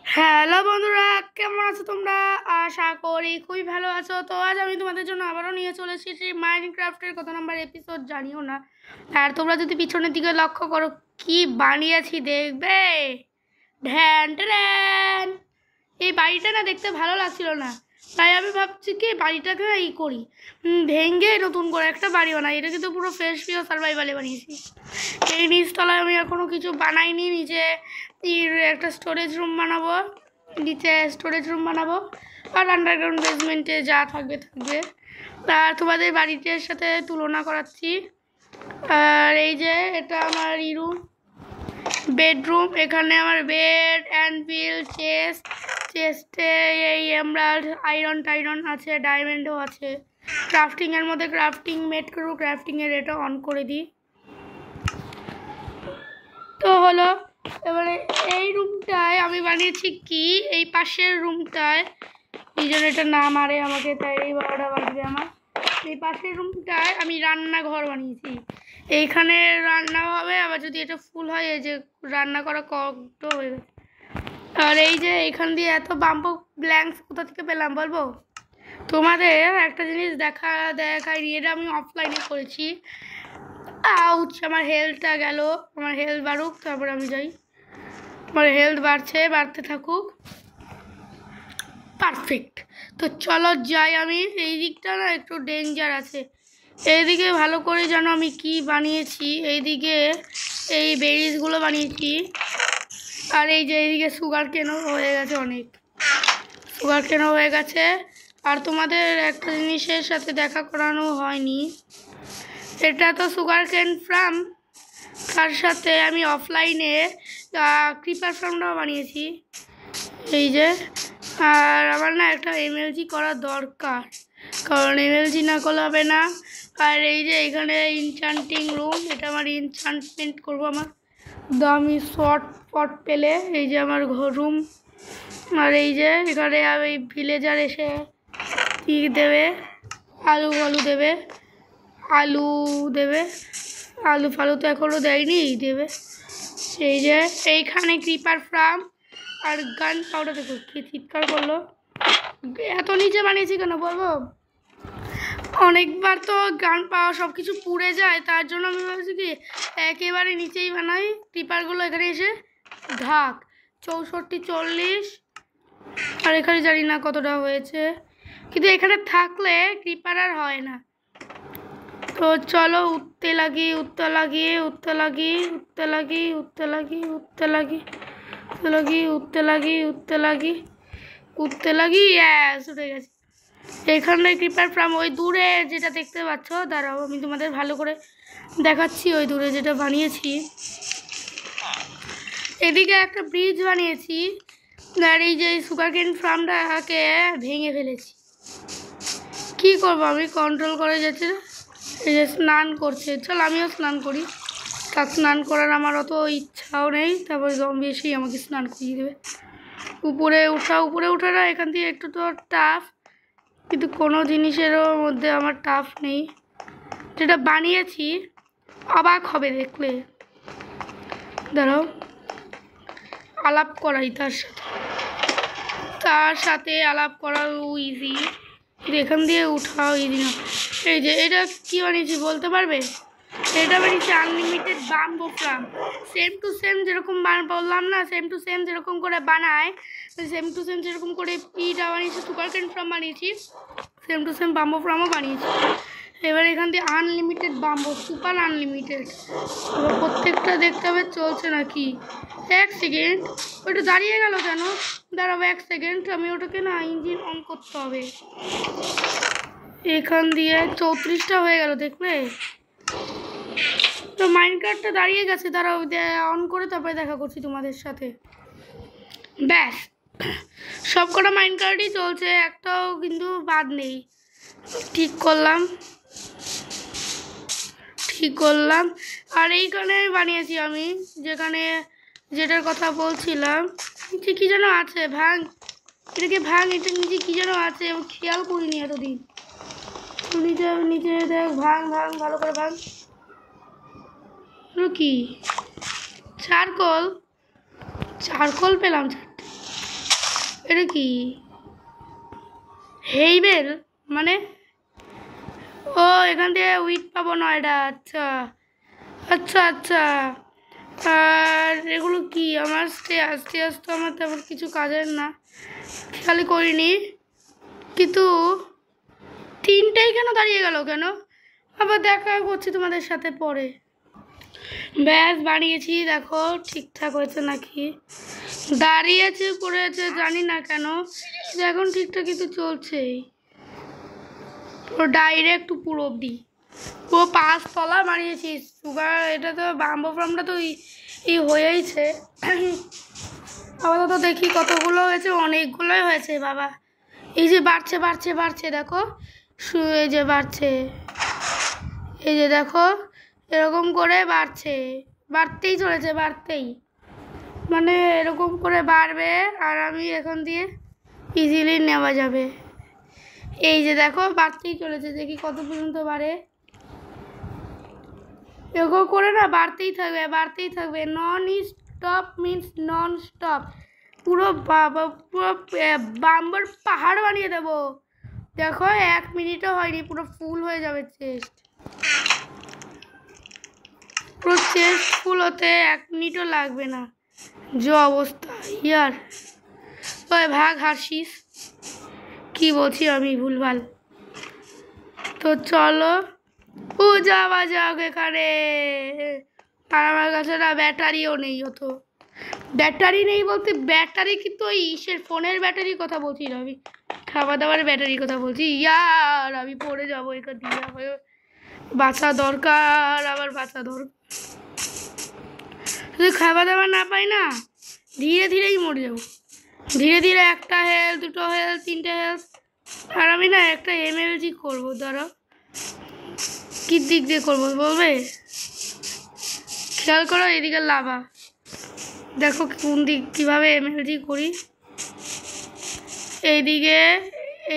Hello বন্ধুরা, কেমন আছো তোমরা? আশা করি খুবই ভালো আছো। তো আজ আমি তোমাদের জন্য আবারও নিয়ে চলে এসেছি মাইনক্রাফটের কত নাম্বার এপিসোড জানিও না। আর তোমরা যদি পিছনের দিকে লক্ষ্য করো কি বানিয়েছি দেখবে। ঢ্যান ঢ্যান, এই বাড়িটা না দেখতে ভালো লাগছিল না, তাই আমি ভাবছি কি বাড়িটাকে করি, ভেঙে নতুন করে একটা বাড়ি বানাই। এটা কিন্তু পুরো ফ্রেশ পিও সার্ভাইভালে বানিয়েছি। এই নিচতলায় আমি এখনও কিছু বানাইনি। নিচে একটা স্টোরেজ রুম বানাবো, নিচে স্টোরেজ রুম বানাবো, আর আন্ডারগ্রাউন্ড বেসমেন্টে যা থাকবে থাকবে। আর তোমাদের বাড়িটার সাথে তুলনা করাচ্ছি। আর এই যে এটা আমার রুম, বেডরুম। এখানে আমার বেড, অ্যান্ডভিল, চেস্টে এই এমরাল্ড, আয়রন টাইরন আছে, ডায়মন্ডও আছে। ক্রাফটিংয়ের মধ্যে ক্রাফটিং মেট করবো, ক্রাফটিংয়ের এটা অন করে দিই। তো হলো, এবারে এই রুমটায় আমি বানিয়েছি কি, এই পাশের রুমটায় দুজন এটা না মারে আমাকে, তাই এই 12টা বাজবে আমার। এই পাশের রুমটায় আমি রান্নাঘর বানিয়েছি, এইখানে রান্না হবে। আবার যদি এটা ফুল হয়, এই যে রান্না করা ককটো হয়ে গেছে। আর এই যে এখান দিয়ে এত বাম্পো ব্ল্যাঙ্কস কোথা থেকে পেলাম বলবো তোমাদের? একটা জিনিস দেখাই, এটা আমি অফলাইনে করেছি। আউচ, আমার হেলথটা গেল। আমার হেলথ বাড়ুক, তারপর আমি যাই। আমার হেলথ বাড়তে থাকুক, পারফেক্ট। তো চলো যাই আমি। এই দিকটা না একটু ডেঞ্জার আছে, এইদিকে ভালো করে জানো আমি কি বানিয়েছি। এইদিকে এই বেরিজগুলো বানিয়েছি, আর এই যে এইদিকে সুগার কেনও হয়ে গেছে, অনেক সুগার কেনও হয়ে গেছে। আর তোমাদের একটা জিনিসের সাথে দেখা করানো হয়নি, এটা তো সুগার কেন ফার্ম, তার সাথে আমি অফলাইনে ক্রিপার ফার্মটাও বানিয়েছি, এই যে। আর আমার না একটা এমএলজি করা দরকার, কারণ এমএলজি না করলে হবে না। আর এই যে এখানে ইনচান্টিং রুম, এটা আমার ইনচান্টমেন্ট করবো আমার দামি শর্ট পট পেলে। এই যে আমার রুম। আর এই যে এখানে এই ভিলেজার এসে কি দেবে, আলু দেবে, আলু ফালু তো এখনও দেয়নি, দেবে। এই যে এইখানে ক্রিপার ফার্ম আর গান পাউডার। দেখো কি চিৎকার করলো, এত নিচে বানিয়েছি কেন বলবো? অনেকবার তো গান পাওয়া সব কিছু পুড়ে যায়, তার জন্য আমি ভাবছি কি একেবারে নিচেই বানাই। ক্রিপারগুলো এখানে এসে ঢাক 64 40, আর এখানে জানি না কতটা হয়েছে, কিন্তু এখানে থাকলে ক্রিপার আর হয় না। তো চলো উঠতে লাগি, ইয়েস উঠে গেছি। এখানে ক্রিপার ফার্ম, ওই দূরে যেটা দেখতে পাচ্ছ, দাঁড়াও আমি তোমাদের ভালো করে দেখাচ্ছি। ওই দূরে যেটা বানিয়েছি, এদিকে একটা ব্রিজ বানিয়েছি। আর এই যে সুগার কেন ফার্মটাকে ভেঙে ফেলেছি, কি করবো আমি, কন্ট্রোল করে যাচ্ছে। এই যে স্নান করছে, চল আমিও স্নান করি। তার স্নান করার আমার অত ইচ্ছাও নেই, তারপরে জম্বি এসেই আমাকে স্নান করিয়ে দেবে। উপরে ওঠাটা এখান থেকে একটু তো টাফ, কিন্তু কোনো জিনিসেরও মধ্যে আমার টাফ নেই। যেটা বানিয়েছি অবাক হবে দেখলে, ধরো আলাপ করাই তার সাথে আলাপ করাও ইজি, কিন্তু এখান দিয়ে উঠাও ইজি না। এই যে এটা কী বানিয়েছি বলতে পারবে? এটা বানিয়েছি unlimited bamboo farm, same to same যেরকম বললাম না, সেম টু সেম যেরকম করে বানায়, সেম টু সেম যেরকম করে ইটা বানিয়েছি, সুগার কেন ফার্ম বানিয়েছি, সেম টু সেম বাম্বো ফার্মও বানিয়েছি। এবার এখান দিয়ে আনলিমিটেড বাম্বো, সুপার আনলিমিটেড। এবার প্রত্যেকটা দেখতে হবে চলছে নাকি। এক সেকেন্ড, ওইটা দাঁড়িয়ে গেল কেন? দাঁড়াবো এক সেকেন্ড, আমি ওটাকে না ইঞ্জিন অন করতে হবে। এখান দিয়ে 34টা হয়ে গেল দেখলে, তো মাইনকার্টটা দাঁড়িয়ে গেছে। দাঁড়াও অন করে তারপরে দেখা করছি তোমাদের সাথে। ব্যাস, সব কটা মাইনকার্টই চলছে, একটাও কিন্তু বাদ নেই। ঠিক করলাম। আর এইখানে বানিয়েছি আমি, যেটার কথা বলছিলাম, নিচে কী যেন আছে, ভাঙ এটাকে ভাঙ, এটা নিচে কী যেন আছে, আমি খেয়াল করিনি এতদিন। নিচে দেখ, ভাঙ ভালো করে ভাঙ। কি চারকোল পেলাম 4টে। এটা কি হেইবেল মানে? ও এখান থেকে উইট পাবো না এটা। আচ্ছা আচ্ছা আচ্ছা। আর এগুলো কি? আমার আস্তে আস্তে আমার তেমন কিছু কাজের না, খেয়াল করিনি। কিন্তু তিনটেই কেন দাঁড়িয়ে গেল কেন? আবার দেখা করছি তোমাদের সাথে পরে। ব্যাস বানিয়েছি, দেখো ঠিকঠাক হয়েছে নাকি। দাঁড়িয়েছে পড়েছে জানি না কেন, এখন ঠিকঠাক কিন্তু চলছেই। পুরো ডাইরেক্ট পুরো অবধি পুরো 5 তলা বানিয়েছি। সুগার এটা তো বাম্বো ফ্রামটা তো ই হয়েইছে। আপাতত দেখি কতগুলো হয়েছে, অনেকগুলোই হয়েছে বাবা। এই যে বাড়ছে বাড়ছে বাড়ছে, দেখো এই যে বাড়ছে, এই যে দেখো এরকম করে বাড়ছে, বাড়তেই চলেছে বাড়তেই, মানে এরকম করে বাড়বে আর আমি এখন দিয়ে ইজিলি নেওয়া যাবে। এই যে দেখো বাড়তেই চলেছে, দেখি কত পর্যন্ত বাড়ে। এরকম করে না বাড়তেই থাকবে বাড়তেই থাকবে, non stop means non stop. পুরো পুরো বাম্বর পাহাড় বানিয়ে দেবো। দেখো 1 মিনিটও হয়নি, পুরো ফুল হয়ে যাবে চেস্ট। পুরো চেস্ট ফুল হতে 1 মিনিটও লাগবে না, যে অবস্থা ইয়ার। ওই ভাগ হাসিস, কি বলছি আমি ভুলভাল। তো চলো ও যাওয়া যাক এখানে। আর আমার কাছে না ব্যাটারিও নেই, হতো ব্যাটারি নেই বলতে ব্যাটারি কিন্তু ওই ইসের ফোনের ব্যাটারির কথা বলছি না, আমি খাবার দাবার ব্যাটারির কথা বলছি। ইয়ার আমি পড়ে যাবো এখান দিয়ে, বাঁচা দরকার, আবার বাঁচা দরকার। যদি খাবার দাবার না পাই না ধীরে ধীরেই মরে যাবো, ধীরে ধীরে। 1টা হেলথ 2টো হেলথ 3টে হেলথ। আর আমি না একটা এমএলজি করবো, দাঁড়া কি দিক দিয়ে করবো বলবে? খেয়াল করো এদিকে লাভা, দেখো কোন দিক কীভাবে এমএলজি করি। এইদিকে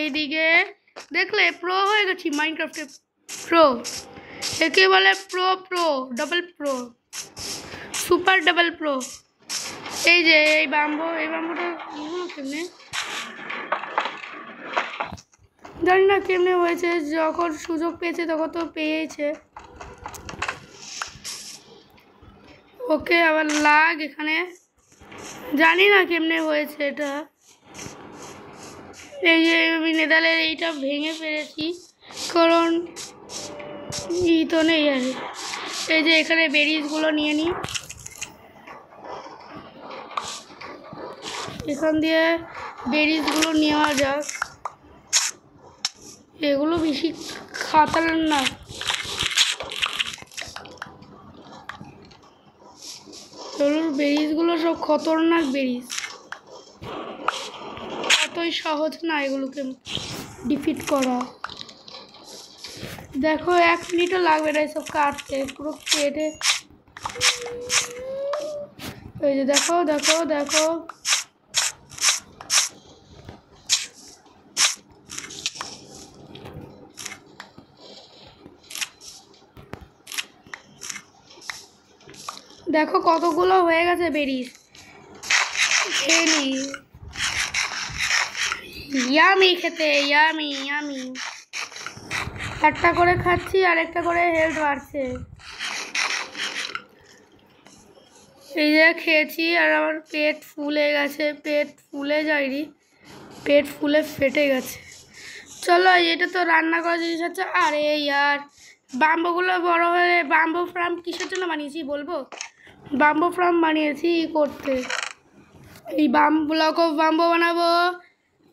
এইদিকে দেখলে প্রো হয়ে গেছি মাইনক্রাফটে, প্রো। একে বলে pro, pro double pro, super double pro. এই যে এই বাম্বোটা কেমনে জানি না কেমনে হয়েছে, যখন সুযোগ পেয়েছে তখন তো পেয়েছে। ওকে আবার লাগ এখানে, জানি না কেমনে হয়েছে এটা। এই যে আমি নেদালের এইটা ভেঙে ফেলেছি, কারণ ই তো নেই আর। এই যে এখানে বেরিজগুলো নিয়ে নিই, এখান দিয়ে বেরিজগুলো নেওয়া যাক। এগুলো বেশি খাতার না, এগুলোর বেরিজগুলো সব খতরনাক বেরিজ, অতই সহজ না এগুলোকে ডিফিট করা। দেখো 1 মিনিটও লাগবে না এসব কাটতে, পুরো কেটে। এই যে দেখো দেখো দেখো দেখো কতগুলো হয়ে গেছে বেরিজ। খেয়ে নি, ইয়ামি খেতে, ইয়ামি ইয়ামি। একটা করে খাচ্ছি আর একটা করে হেলথ বাড়ছে। এই যে খেয়েছি আর আমার পেট ফুলে গেছে, পেট ফুলে যায়নি, পেট ফুলে ফেটে গেছে। চলো এটা তো রান্না করা জিনিস হচ্ছে। আরে ইয়ার বাম্বোগুলো বড় হয়ে, বাম্বো ফ্রাম কিসের জন্য বানিয়েছি বলবো? বাম্বো ফ্রাম বানিয়েছি করতে, এই ব্লক অফ বাম্বো বানাবো,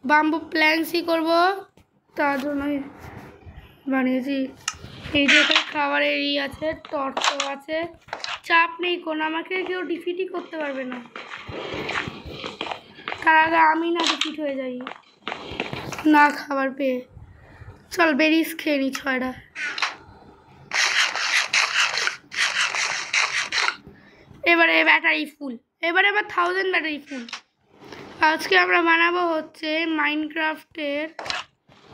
বাম্বো প্ল্যাঙ্কসই করবো, তার জন্যই বানিয়েছি। এই যে খাবারের আছে, টর্চ আছে, চাপ নেই কোনো, আমাকে কেউ ডিফিটই করতে পারবে না। তার আগে আমি না ডিফিট হয়ে যাই না খাবার পেয়ে। চল বেরিজ খেয়ে নি 6টা। এবারে ব্যাটারি ফুল, এবার 1000 ব্যাটারি ফুল। আজকে আমরা বানাবো হচ্ছে মাইনক্রাফটের,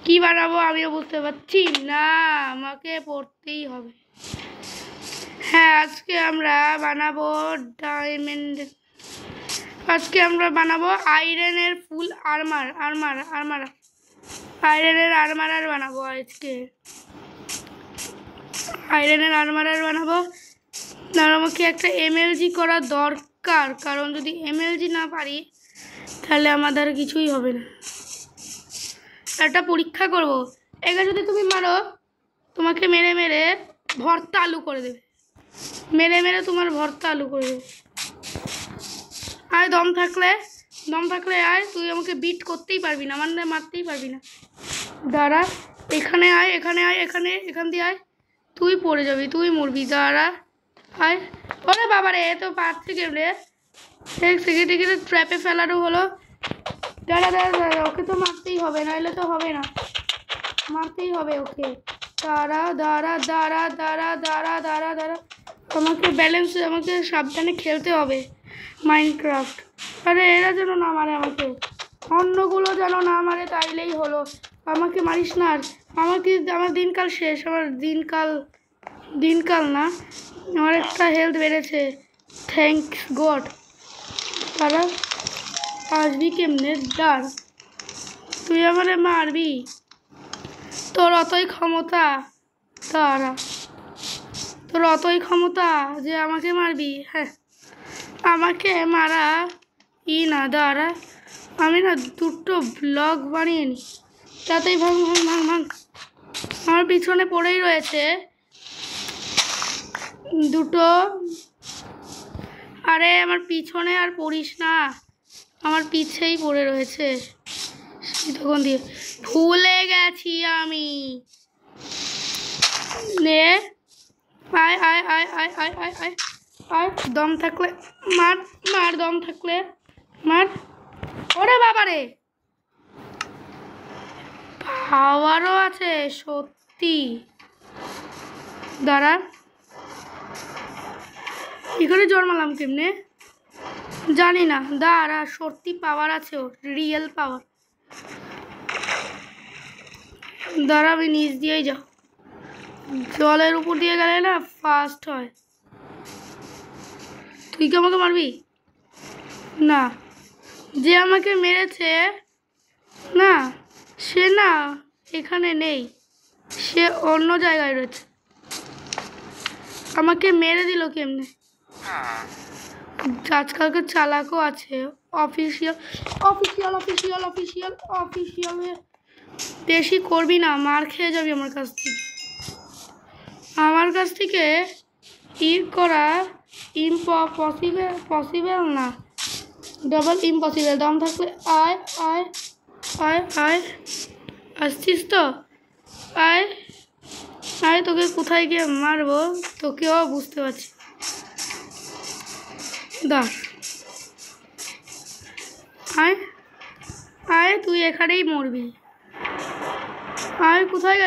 কি বানাবো আমিও বুঝতে পারছি না, আমাকে পড়তেই হবে। হ্যাঁ আজকে আমরা বানাবো ডায়মন্ড, আজকে আমরা বানাবো আয়রনের ফুল আর্মার আয়রনের আর্মারার বানাবো আজকে আয়রনের আর্মারার বানাবো। আর আমাকে একটা এমএলজি করা দরকার, কারণ যদি এমএলজি না পারি তাহলে আমাদের কিছুই হবে না। একটা পরীক্ষা করব, একে যদি তুমি মারো তোমাকে মেরে মেরে ভর্তা আলু করে দেবে, মেরে মেরে তোমার ভর্তা আলু করে দেবে। আয় দম থাকলে আয়, তুই আমাকে বিট করতেই পারবি না, মানে মারতেই পারবি না। দাঁড়া, এখানে আয়, এখান দিয়ে আয়, তুই পড়ে যাবি, তুই মরবি। দাঁড়া আয়, ওরে বাবা রে, তো পারছে কেমনে, এক সেকেন্ডে ট্র্যাপে ফেলারও হলো। দাঁড়া, ওকে তো মারতেই হবে, নাহলে তো হবে না, মারতেই হবে ওকে। দাঁড়া, আমাকে ব্যালেন্স, আমাকে সাবধানে খেলতে হবে মাইনক্রাফট। আরে এরা যেন না মারে আমাকে, অন্যগুলো যেন না মারে, তাইলেই হলো। আমাকে মারিস না, আর আমার দিনকাল শেষ, আমার দিনকাল না, আমার একটা হেলথ বেড়েছে, থ্যাঙ্কস গড। তারা আসবি কেমনে? দাঁড়, তুই আমারে মারবি, তোর অতই ক্ষমতা, তোর অতই ক্ষমতা যে আমাকে মারবি? হ্যাঁ, আমাকে মারা না। দাঁড়া, আমি না দুটো ব্লগ বানিয়ে নিই, তাতেই ভাঙ। আমার পিছনে পড়েই রয়েছে দুটো। আরে আমার পিছনে আর পড়িস না, আমার পিছেই পড়ে রয়েছে। তখন দিয়ে ভুলে গেছি আমি। নে আয়, দম থাকলে মার, দম থাকলে মার। ওরে বাবা রে, পাওয়ারও আছে সত্যি। দাঁড়া, কি করে জন্মালাম কেমনে জানি না। দাঁড়া, সত্যি পাওয়ার আছে, ওর রিয়েল পাওয়ার। দাঁড়া, আমি নিচ দিয়েই যাও, জলের উপর দিয়ে গেলে না ফাস্ট হয়। তুই কি আমাকে মারবি? না, যে আমাকে মেরেছে না, সে না এখানে নেই, সে অন্য জায়গায় রয়েছে। আমাকে মেরে দিল কেমনে? আজকালকার চালাকও আছে। অফিসিয়াল বেশি করবি না, মার খেয়ে যাবি আমার কাছ থেকে করা পসিবল না, ডাবল ইম্পসিবল। দম থাকলে আয়, আসছিস তো? আয়, তোকে কোথায় গিয়ে মারবো তোকেও বুঝতে পারছি। দাঁড়, আয়, তুই এখানেই মরবি। আয়, কোথায়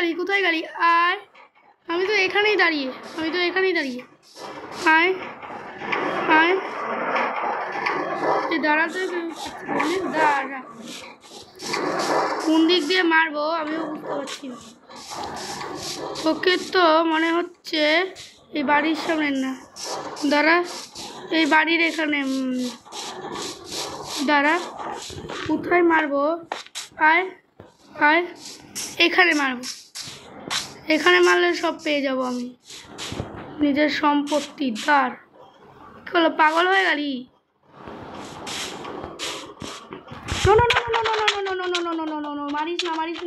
গেলি? আয়, আমি তো এখানেই দাঁড়িয়ে। আয়, দাঁড়াতে দাঁড়া, কোন দিক দিয়ে মারবো আমিও বুঝতে পারছি না। ওকে তো মনে হচ্ছে এই বাড়ির সামনে না, দাঁড়া, এই বাড়ির এখানে। দাঁড়া, কোথায় মারবো? আয়, এখানে মারবো, এখানে মারলে সব পেয়ে যাব আমি, নিজের সম্পত্তি। দাঁড়, কি হলো, পাগল হয়ে গেলি? মারিস না,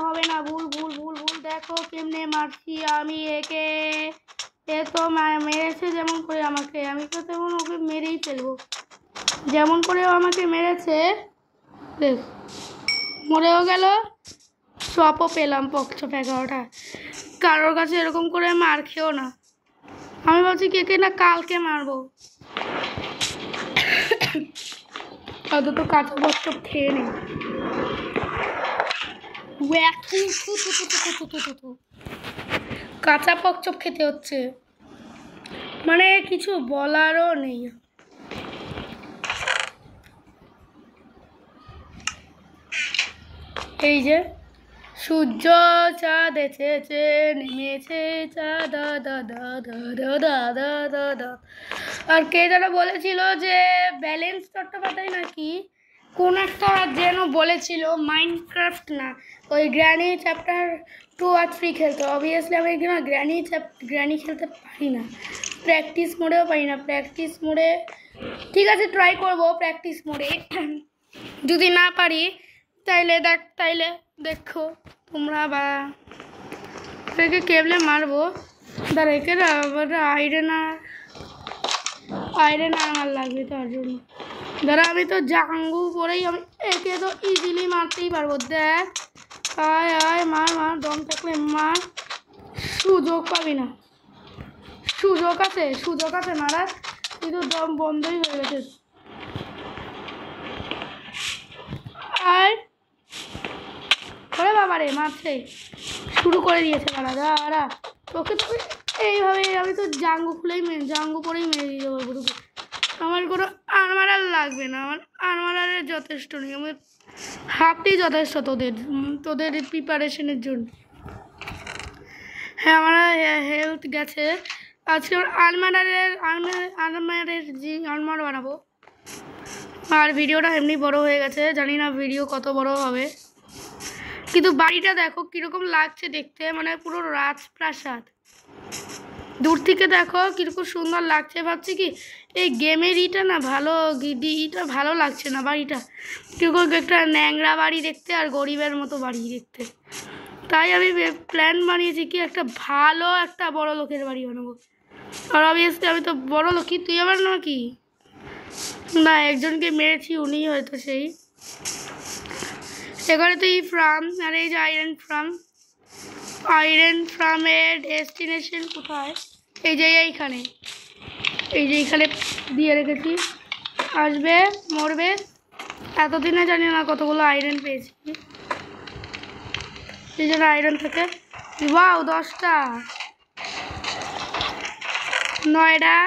হবে না, ভুল। দেখো কেমনে মারছি আমি একে। এ তো মেরেছে যেমন করে আমাকে, আমি তো তেমন ওকে মেরেই ফেলবো। যেমন করে আমাকে মেরেছে, দেখ, মরেও গেল, চপও পেলাম, পকচপ 11টা। কারোর কাছে এরকম করে মার খেও না। আমি ভাবছি কে না কালকে মারবো, অত কাঁচা পকচপ খেয়ে নেই। কাঁচা পকচপ খেতে হচ্ছে, মানে কিছু বলারও নেই। এই যে সূর্য চাঁদ এসেছে, নেমেছে চাঁদ, আর কে যেন বলেছিল যে ব্যালেন্স চট্টোপাধ্যায় নাকি কোন একটা যেন বলেছিল মাইনক্রাফট না ওই গ্র্যানি চ্যাপ্টার 2 আর 3 খেলতে। অবভিয়াসলি আমি না গ্র্যানি খেলতে পারি না, প্র্যাকটিস মোডেও পারি না। প্র্যাকটিস মোডে ঠিক আছে ট্রাই করব প্র্যাকটিস মোডে, যদি না পারি তাইলে দেখো তোমরা বা একে কেবলে মারবো। দাঁড়া একে আয়রন আমার লাগবে তার জন্য। দাঁড়া আমি তো জাঙ্গু পরেই আমি একে তো ইজিলি মারতেই পারবো। দেখ আয় আয় মার দম থাকলে মার, সুযোগ পাবি না। সুযোগ আছে মারার, কিন্তু দম বন্ধই হয়ে গেছে। আর ওরে বাবারে মারছে, শুরু করে দিয়েছে। দাঁড়া তোকে তো এইভাবে আমি তো জাঙ্গু পরেই মেরে দিয়ে দেবো পুরো। আমার কোনো আর্মারার লাগবে না, আমার আর্মারারের যথেষ্ট নেই, আমার হাফই যথেষ্ট তোদের প্রিপারেশনের জন্য। হ্যাঁ আমার হেলথ গেছে। আজকে আমার আর্মারের যে আর্মার বানাবো। আর ভিডিওটা এমনি বড় হয়ে গেছে, জানি না ভিডিও কত বড় হবে, কিন্তু বাড়িটা দেখো কীরকম লাগছে দেখতে, মানে পুরো রাজপ্রাসাদ। দূর থেকে দেখো কীরকম সুন্দর লাগছে। ভাবছি কি এই গেমের ইটা ভালো লাগছে না, বাড়িটা কীরকম একটা ন্যাংরা বাড়ি দেখতে আর গরিবের মতো বাড়ি দেখতে। তাই আমি প্ল্যান বানিয়েছি কি একটা বড় লোকের বাড়ি বানাবো। আর অবভিয়াসলি আমি তো বড় লোকই, তুই আবার নাকি না একজনকে মেরেছি, উনি হয়তো সেই। এখানে তো এই ফার্ম, আর এই যে আয়রন ফার্মের ডেস্টিনেশন কোথায়? এই যে এইখানে দিয়ে রেখেছি, আসবে মরবে। এতদিনে জানি না কতগুলো আয়রন পেয়েছি। এই জন্য আয়রন থেকে ওয়াও 10টা 9টা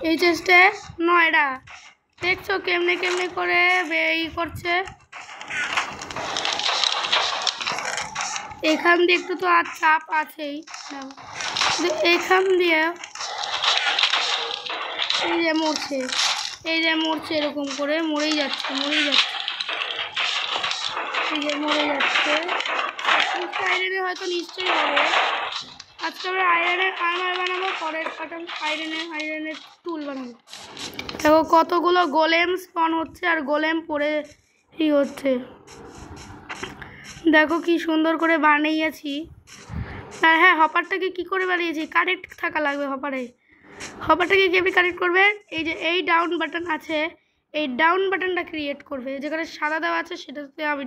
এই চেস্টে 9টা। দেখছো কেমনে করে করছে। এখান দিয়ে একটু তো আর চাপ আছেই, এখান দিয়ে এই যে মরছে এরকম করে মরেই যাচ্ছে এই যে মরে যাচ্ছে। আয়রনে হয়তো নিশ্চয়ই হবে। আজকে আমরা আয়রনের আর্মার বানাবো, পরের পাঠান আয়রনের টুল বানাবো। দেখো কতগুলো গোলেম স্পন হচ্ছে আর গোলেম পরে হচ্ছে। দেখো কি সুন্দর করে বানিয়েছি। আর হ্যাঁ হপারটাকে কি করে বানিয়েছি, কারেক্ট থাকা লাগবে হপারটাকে কীভাবে কারেক্ট করবে। এই যে এই ডাউন বাটন আছে, এই ডাউন বাটনটা ক্রিয়েট করবে, যেখানে সাদা দেওয়া আছে সেটাতে আমি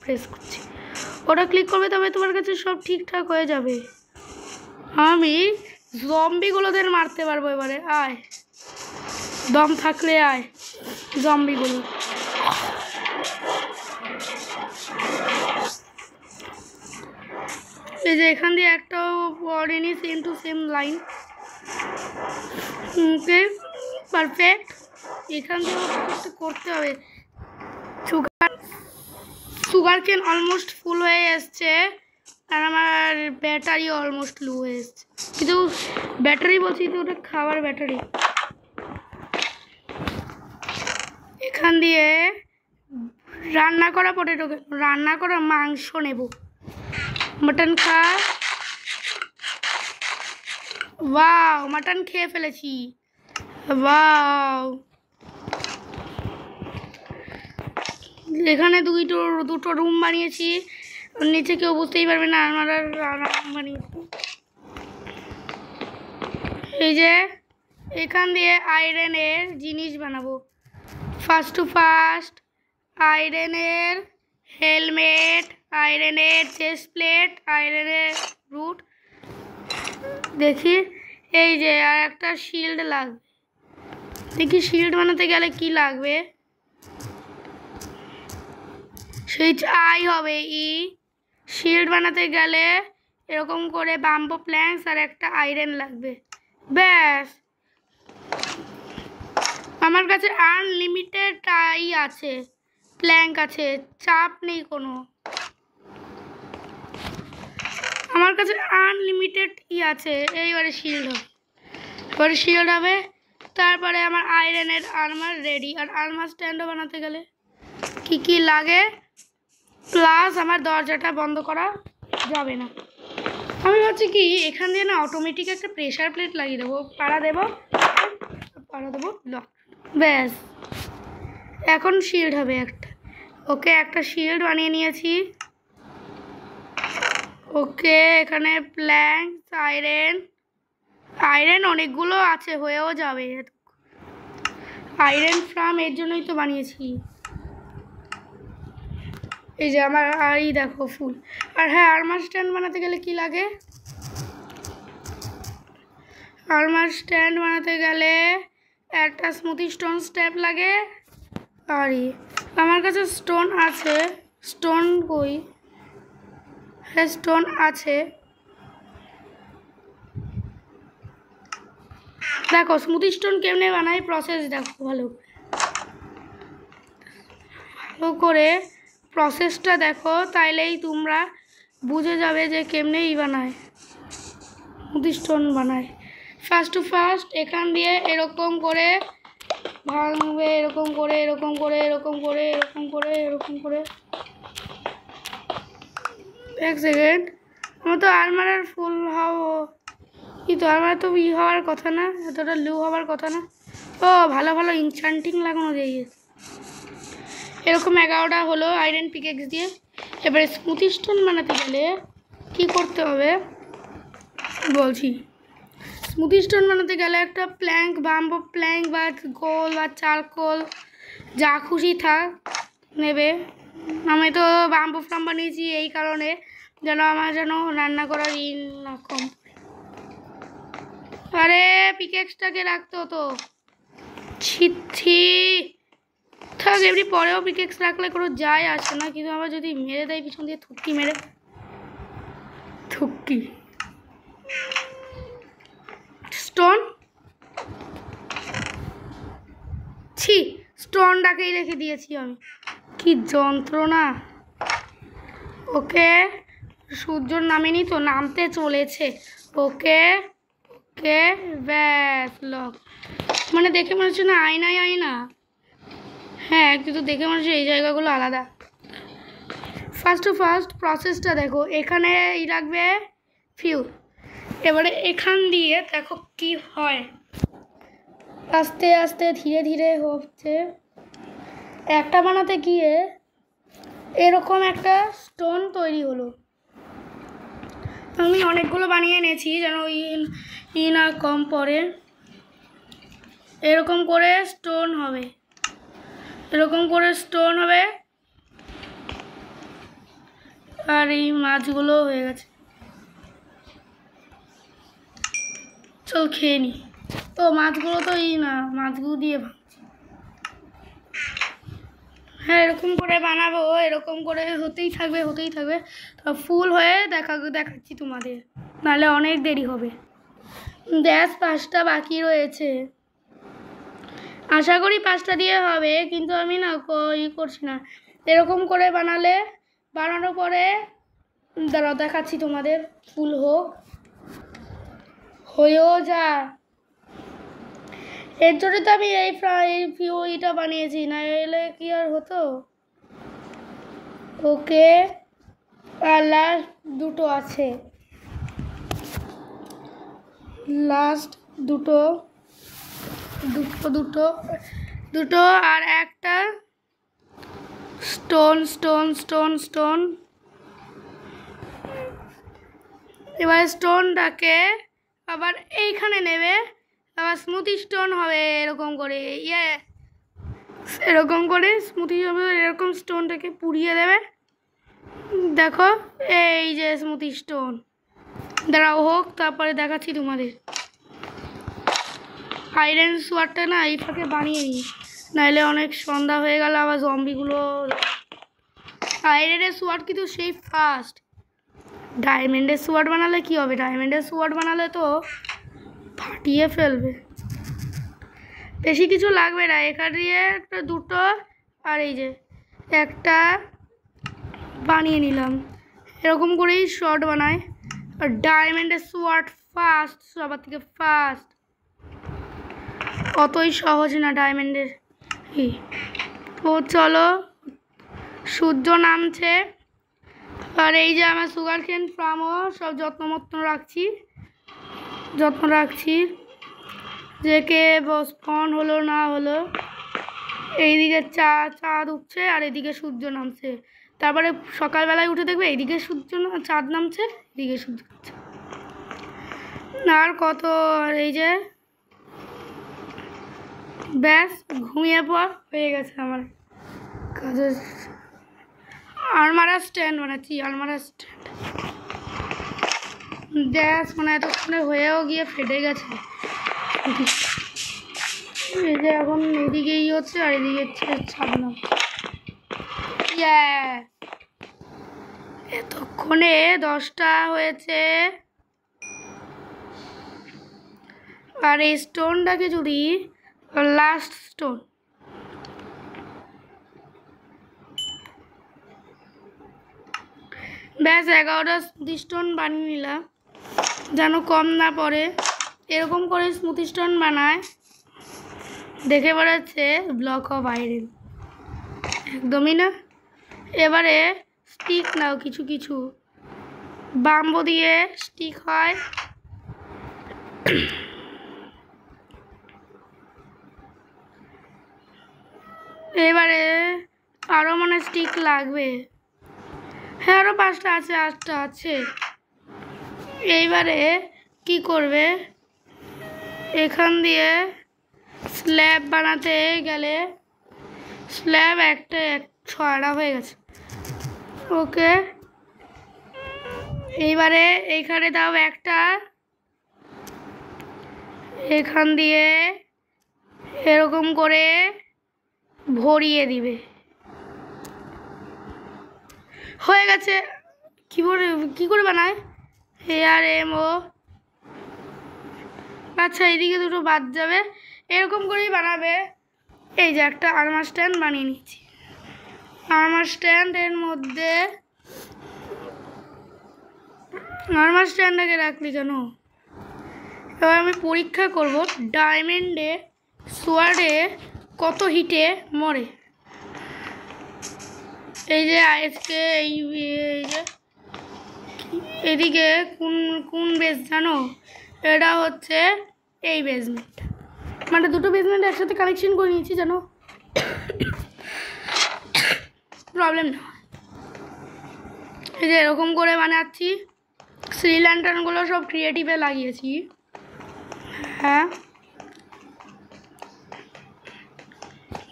প্রেস করছি, ওটা ক্লিক করবে, তবে তোমার কাছে সব ঠিকঠাক হয়ে যাবে। আমি জম্বিগুলোদের মারতে পারবো এবারে। আয় দম থাকলে আয় জম্বিগুলো। এই যে এখান দিয়ে একটাও পড়েনি, same to same line. Okay perfect. এখান দিয়ে করতে হবে। সুগার কেন অলমোস্ট ফুল হয়ে এসছে, আর আমার ব্যাটারি অলমোস্ট লো হয়ে এসছে। কিন্তু ব্যাটারি বলছি তো ওটা খাবার ব্যাটারি। এখান দিয়ে রান্না করা মাংস নেব। মটন ওয়াও মটন খেয়ে ফেলেছি। ওয়াও এখানে দুটো রুম বানিয়েছি, নিচে কেউ বুঝতেই পারবে না আমরা রুম বানিয়েছি। এই যে এখান দিয়ে আয়রনের জিনিস বানাবো। ফার্স্ট আয়রনের হেলমেট, আয়রনের চেস্ট প্লেট, আয়রনের রুট। দেখি এই যে আর একটা শিল্ড লাগবে। দেখি শিল্ড বানাতে গেলে কি লাগবে। সুইচ আই হবে ই। শিল্ড বানাতে গেলে এরকম করে বাম্বো প্ল্যাঙ্কস আর একটা আয়রন লাগবে, ব্যাস। আমার কাছে আনলিমিটেড আছে, প্ল্যাঙ্ক আছে, চাপ নেই কোনো। আমার কাছে আনলিমিটেড আছে। এইবারে শিল্ড হবে, এবারে শিল্ড হবে। তারপরে আমার আয়রনের আর্মার রেডি। আর আর্মার স্ট্যান্ডও বানাতে গেলে কি কি লাগে, প্লাস আমার দরজাটা বন্ধ করা যাবে না। আমি ভাবছি কি এখান দিয়ে না অটোমেটিক একটা প্রেশার প্লেট লাগিয়ে দেবো, পাড়া দেবো লক, ব্যাস এখন শিল্ড হবে একটা। ওকে, একটা শিল্ড বানিয়ে নিয়েছি। ওকে, এখানে প্ল্যাঙ্ক, আয়রন অনেকগুলো আছে, হয়েও যাবে। আয়রন ফ্রাম এর জন্যই তো বানিয়েছি। এই যে আমার এই দেখো ফুল। আর হ্যাঁ, আর্মার স্ট্যান্ড বানাতে গেলে কি লাগে, আর্মার স্ট্যান্ড বানাতে গেলে একটা স্মুথি স্টোন স্টেপ লাগে। আর আমার কাছে স্টোন আছে, স্টোন কই, হ্যাঁ স্টোন আছে। দেখো স্মুথি স্টোন কেমনে বানাই, প্রসেস দেখো ভালো করে প্রসেসটা দেখো, তাইলেই তোমরা বুঝে যাবে যে কেমনে বানায়, স্মুথি স্টোন বানায়। ফার্স্ট এখান দিয়ে এরকম করে ভাঙবে, এরকম করে এক সেকেন্ড। আমার তো আলমারার ফুল কিন্তু আমার তো হওয়ার কথা না, এতটা লু হওয়ার কথা না। ও ভালো ইনচান্টিং লাগানো যায়। এরকম 11টা হলো আয়রন পিকেক্স দিয়ে। এবারে স্মুথি স্টোন বানাতে গেলে কি করতে হবে বলছি। স্মুথি স্টোন বানাতে গেলে একটা প্ল্যাঙ্ক, বাম্বো প্ল্যাঙ্ক বা গোল বা চারকোল যা খুশি থাক নেবে। আমি তো বাম্বো ফ্রাম বানিয়েছি এই কারণে যেন আমার রান্না করার না কম। আরে পিকেক্সটাকে রাখতে হতো, ছি থাক, এমনি পরেও পিকেক্স রাখলে কোনো যায় আসে না, কিন্তু আবার যদি মেরে দেয় পিছন দিয়ে থুক্কি স্টোন, ছি স্টোনটাকেই রেখে দিয়েছি আমি, কি যন্ত্রণা। ওকে, সূর্যর নামেনি তো, নামতে চলেছে। ওকে ব্যাস লক। মানে দেখে মনে হচ্ছে না আয়না, হ্যাঁ কিন্তু দেখে মনে হচ্ছে এই জায়গাগুলো আলাদা। ফার্স্ট প্রসেসটা দেখো, এখানে রাখবে ফিউল। এবারে এখান দিয়ে দেখো কি হয়, আস্তে আস্তে ধীরে হচ্ছে। একটা বানাতে গিয়ে এরকম একটা স্টোন তৈরি হলো। আমি অনেকগুলো বানিয়ে এনেছি যেন না কম পড়ে। এরকম করে স্টোন হবে, আর এই মাছগুলো হয়ে গেছে। চল খেয়ে নি। তো মাছগুলো তো না, মাছগুলো দিয়ে ভাবছি। হ্যাঁ এরকম করে বানাবো, এরকম করে হতেই থাকবে। তো ফুল হয়ে দেখাচ্ছি তোমাদের, নাহলে অনেক দেরি হবে। গ্যাস 5টা বাকি রয়েছে, আশা করি 5টা দিয়ে হবে, কিন্তু আমি না করছি না। এরকম করে বানানোর পরে দাঁড়াও দেখাচ্ছি তোমাদের। ফুল হয়েও যা, এর জন্য তো আমি এইটা বানিয়েছি, না এলে কি আর হতো। ওকে, আর লাস্ট দুটো আছে, লাস্ট দুটো আর একটা স্টোন। এবার স্টোনটাকে আবার এইখানে নেবে, আবার স্মুথি স্টোন হবে এরকম করে, স্মুথি হবে। এরকম স্টোনটাকে পুড়িয়ে দেবে। দেখো এই যে স্মুথি স্টোন, দাঁড়াও হোক, তারপরে দেখাচ্ছি তোমাদের। আয়রন সোয়ারটা না এই ফাঁকে বানিয়ে নিই, নাহলে অনেক সন্ধ্যা হয়ে গেল, আবার জম্বিগুলো। আয়রনের সোয়ার্ড কিন্তু সেই ফার্স্ট। ডায়মন্ডের সোয়ার্ড বানালে কি হবে, ডায়মন্ডের সোয়ার্ড বানালে তো ফাটিয়ে ফেলবে। বেশি কিছু লাগবে না, এখান দিয়ে একটা দুটো আর এই যে একটা বানিয়ে নিলাম। এরকম করেই শর্ট বানায়। আর ডায়মন্ডের সোয়ার্ড ফাস্ট, সবার থেকে ফাস্ট। অতই সহজ না ডায়মন্ডের। তো চলো, সূর্য নামছে। আর এই যে আমার সুগার কেন ফার্মও সব যত্ন রাখছি যে কে স্পন হলো না হলো। এইদিকে চাঁদ উঠছে আর এদিকে সূর্য নামছে। তারপরে সকালবেলায় উঠে দেখবে এইদিকে চাঁদ নামছে, এদিকে সূর্য নামছে। আর কত, আর এই যে ব্যাস ঘুমিয়ে পর হয়ে গেছে আমার কাজের। আলমারা স্ট্যান্ড বানাচ্ছি, আলমারা স্ট্যান্ড। গ্যাস মানে এতক্ষণে হয়েও গিয়ে ফেটে গেছে। এই যে এখন এদিকেই হচ্ছে আর এদিকে ছাড়লাম। এতক্ষণে 10টা হয়েছে। আর এই স্টোনটাকে যদি লাস্ট স্টোন, ব্যাস 11টা স্মুথি স্টোন বানিয়ে নিলাম যেন কম না পড়ে। এরকম করে স্মুথি স্টোন বানায় দেখে বেড়াচ্ছে ব্লক অফ আয়রন, একদমই না। এবারে স্টিক নাও, কিছু বাম্বু দিয়ে স্টিক হয়। এবারে আরও মানে স্টিক লাগবে। হ্যাঁ, আরও 5টা আছে, 8টা আছে। এইবারে কি করবে, এখান দিয়ে স্ল্যাব বানাতে গেলে স্ল্যাব একটা 6টা হয়ে গেছে। ওকে, এইবারে এইখানে দাও একটা, এখান দিয়ে এরকম করে ভরিয়ে দিবে। হয়ে গেছে। কি করে বানায় ARMO? আচ্ছা, এইদিকে দুটো বাদ যাবে, এরকম করেই বানাবে। এই যে একটা আর্মার স্ট্যান্ড বানিয়ে নিচ্ছি। আর্মার স্ট্যান্ডের মধ্যে আর্মার স্ট্যান্ডটাকে রাখলি কেন? এবার আমি পরীক্ষা করব ডায়মন্ডে সোয়ার্ডে কত হিটে মরে। এই যে আজকে এই যে এদিকে কোন বেস জানো? এটা হচ্ছে এই বেসমেন্ট, মানে দুটো বেসমেন্ট একসাথে কানেকশন করে নিয়েছি জানো, প্রবলেম না। এই যে এরকম করে বানাচ্ছি। ল্যান্টার্নগুলো সব ক্রিয়েটিভে লাগিয়েছি। হ্যাঁ,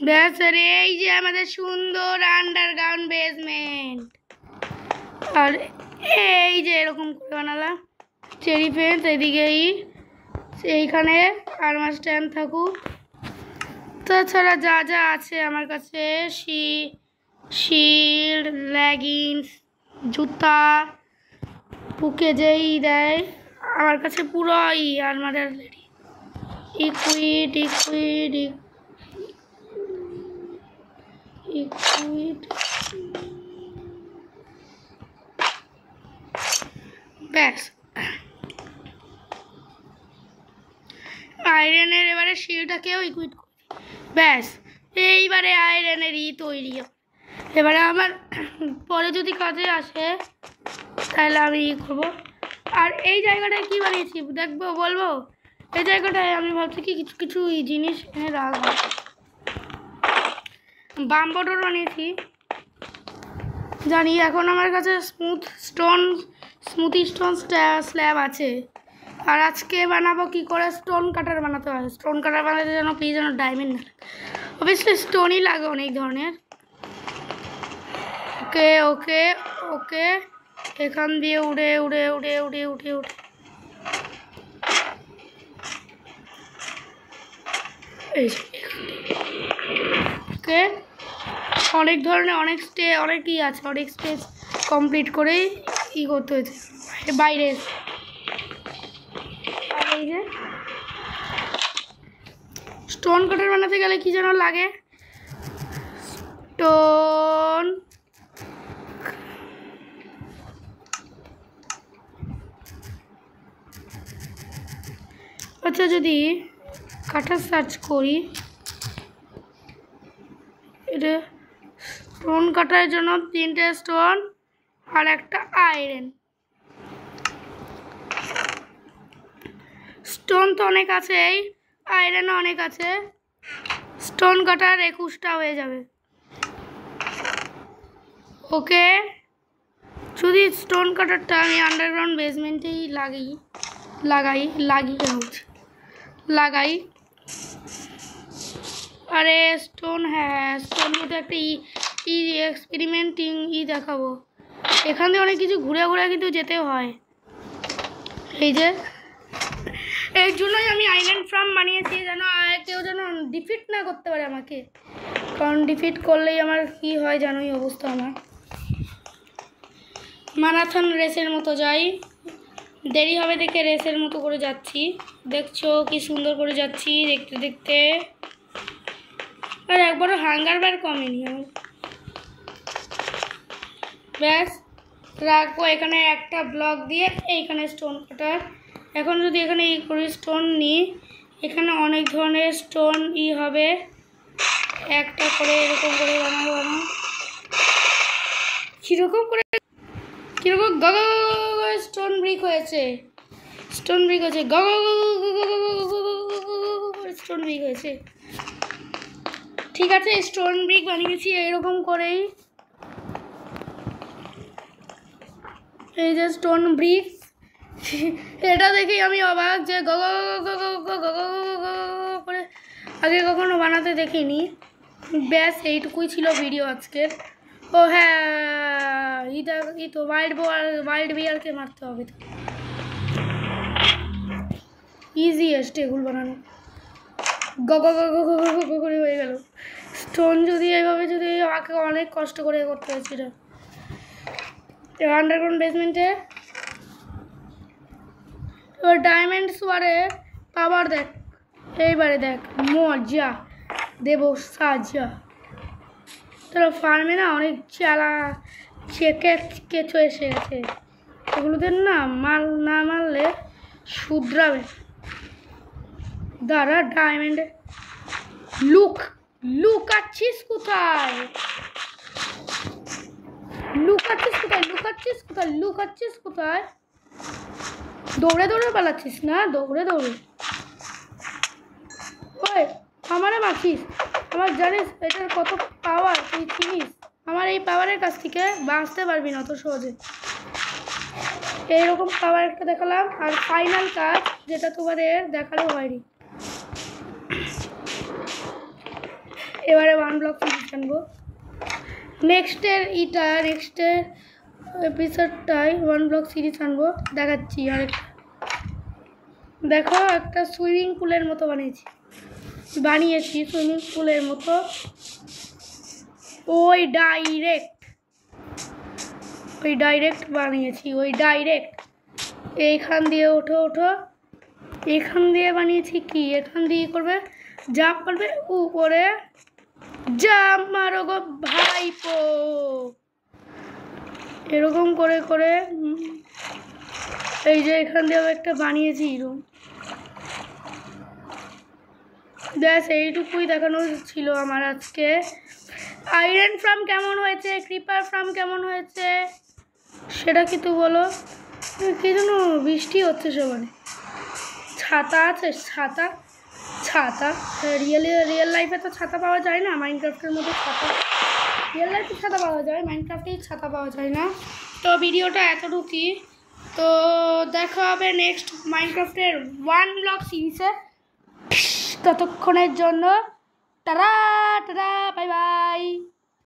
ব্যাস। এই যে আমাদের সুন্দর আন্ডারগ্রাউন্ড বেসমেন্ট। আর এই যে এরকম করে বানালাম চেরি ফেন্স। এদিকেই এইখানে আর্মার স্ট্যান্ড থাকুক। তাছাড়া যা যা আছে আমার কাছে, শিল্ড, লেগিংস, জুতা, বুকে যেই দেয় আমার কাছে পুরো আর্মারের রেডি। ইকুইড ব্যাস। আয়রনের এবারে শিলটাকেও ইকুইড করি, ব্যাস। এইবারে আয়রনের তৈরি। এবারে আমার পরে যদি কাজে আসে তাহলে আমি করবো। আর এই জায়গাটায় কি বানিয়েছি দেখবো, বলবো। এই জায়গাটায় আমি ভাবছি কি কিছু জিনিস এনে রাখবো। বাম্বডোর বানিয়েছি জানি। এখন আমার কাছে স্মুথি স্টোন স্ল্যাব আছে। আর আজকে বানাবো কি করে স্টোন কাটার বানাতে হয়। স্টোন কাটার বানাতে যেন প্লিজ যেন ডায়মন্ড না, অবভিয়াসলি স্টোনই লাগে অনেক ধরনের। ওকে ওকে ওকে, এখান দিয়ে উড়ে এই ওকে, অনেক ধরনের অনেক আছে, অনেক স্টেজ কমপ্লিট করেই করতে হয়েছে বাইরে। আর এই যে স্টোন কাটার বানাতে গেলে কি যেন লাগে, স্টোন আচ্ছা যদি কাটা সার্চ করি, এটা স্টোন কাটার জন্য 3টে স্টোন আর একটা আয়রন। স্টোন তো অনেক আছেই, আয়রনও অনেক আছে, স্টোন কাটার 21টা হয়ে যাবে। ওকে, যদি স্টোন কাটারটা আমি আন্ডারগ্রাউন্ড বেসমেন্টেই লাগাই। আরে স্টোন, হ্যাঁ স্টোন মতো একটা এক্সপেরিমেন্টিং দেখাবো। এখান থেকে অনেক কিছু ঘুরে ঘুরে কিন্তু যেতেও হয়। এই যে এর জন্যই আমি আইল্যান্ড ফার্ম বানিয়েছি, যেন কেউ যেন ডিফিট না করতে পারে আমাকে, কারণ ডিফিট করলেই আমার কি হয় জানোই অবস্থা। আমার ম্যারাথন রেসের মতো যাই, দেরি হবে দেখে রেসের মতো করে যাচ্ছি। দেখছো কি সুন্দর করে যাচ্ছি দেখতে দেখতে, আর একবারও হাঙ্গার বার কমেনি আমার। ব্যাস রাখবো এখানে একটা ব্লক দিয়ে, এইখানে স্টোন কাটার। এখন যদি এখানে করে স্টোন নিই, এখানে অনেক ধরনের স্টোন হবে, একটা করে এরকম করে বানাবো। কীরকম গগ স্টোন ব্রিক হয়েছে, স্টোন ব্রিক হয়েছে। ঠিক আছে, স্টোন ব্রিক বানিয়েছি এরকম করেই। এই যে স্টোন ব্রিক, এটা দেখেই আমি অবাক যে করে আগে কখনো বানাতে দেখিনি। ব্যাস এইটুকুই ছিল ভিডিও আজকের। ও হ্যাঁ, তো ওয়াইল্ড বিয়ারকে মারতে হবে, তো ইজিয়েস্ট এগুলো বানানো। করে হয়ে গেল। স্টোন যদি এইভাবে যদি আমাকে অনেক কষ্ট করে করতে হয়েছিল। আন্ডারগ্রাউন্ড বেসমেন্টে এবার ডায়মন্ড সোয়ারে পাওয়ার দেখ, এইবারে দেখ মজা দেব সাজা। তোরা ফার্মে না অনেক কেঁচো এসে গেছে, এগুলোদের না মারলে শুধরাবে। দাঁড়া, ডায়মন্ডে লুকাচ্ছিস কোথায়? দৌড়ে দৌড়ে পালাচ্ছিস না, দৌড়ে ওই আমারে মারছিস। আমার জানিস এটার কত পাওয়ার, তুই চিনিস? আমার এই পাওয়ারের কাছ থেকে বাঁচতে পারবি না অত সহজে। এইরকম পাওয়ার একটা দেখালাম, আর ফাইনাল কাজ যেটা তোমাদের দেখানো হয়নি। এবারে 1 ব্লক সিরিজ আনবো। নেক্সটের এপিসোডটাই 1 ব্লক সিরিজ আনবো, দেখাচ্ছি। আরেকটা দেখো, একটা সুইমিং পুলের মতো বানিয়েছি সুইমিং পুলের মতো। ওই ডাইরেক্ট বানিয়েছি, এইখান দিয়ে ওঠো, এখান দিয়ে বানিয়েছি কি, এখান দিয়ে করবে জাম্প করবে, উপরে জাম্প মারো গো ভাইপো। এরকম করে করে এই যে এখান দিয়ে একটা বানিয়েছি রুম। ব্যাস এইটুকুই দেখানো ছিল আমার আজকে। আয়রন ফার্ম কেমন হয়েছে, ক্রিপার ফার্ম কেমন হয়েছে সেটা কিন্তু বলো। কি যেন বৃষ্টি হচ্ছে সবাই, ছাতা আছে, ছাতা রিয়েল লাইফে তো ছাতা পাওয়া যায় না, মাইনক্রাফটের মধ্যে ছাতা রিয়েল লাইফে ছাতা পাওয়া যায়, মাইনক্রাফটেই ছাতা পাওয়া যায় না। তো ভিডিওটা এতটুকুই, তো দেখা হবে নেক্সট মাইনক্রাফটের 1 ব্লক সিরিজে। ততক্ষণের জন্য টাটা, বাই বাই।